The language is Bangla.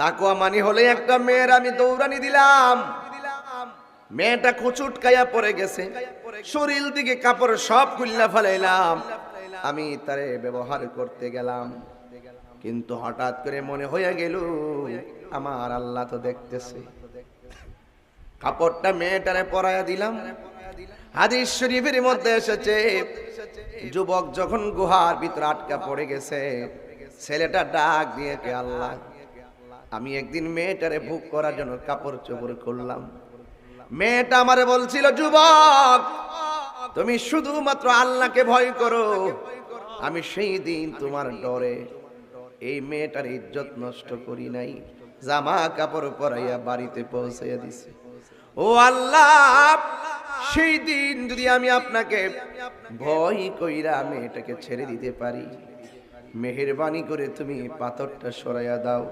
তাকওয়া মানে হলে একটা মেয়ের আমি দৌড়ানি দিলাম, মেয়েটা কুচুটকায়া পড়ে গেছে, শরীর দিকে কাপড় সব খুললা ফেলাইলাম, আমি তারে ব্যবহার করতে গেলাম, কিন্তু হঠাৎ করে মনে হয়ে গেল আমার আল্লাহ তো দেখতেছে। কাপড়টা মেয়েটারে পরাইয়া দিলাম। হাদিস শরীফের মধ্যে এসেছে, যুবক যখন গুহার ভিতরে আটকা পড়ে গেছে, ছেলেটা ডাক দিয়ে কে আল্লাহ, আমি একদিন মেয়েটারে ভোগ করার জন্য কাপড় চোপড় করলাম। মেয়েটা আমারে বলছিল, যুবক তুমি শুধুমাত্র আল্লাহকে ভয় করো, আমি সেই দিন তোমার ডরে এই মেয়েটার ইজ্জত নষ্ট করি নাই, জামা কাপড় পরাইয়া বাড়িতে পৌঁছাইয়া দিছি। ও আল্লাহ, সেই দিন যদি আমি আপনাকে ভয় কইরা মেয়েটাকে ছেড়ে দিতে পারি, মেহেরবানি করে তুমি পাথরটা সরাইয়া দাও।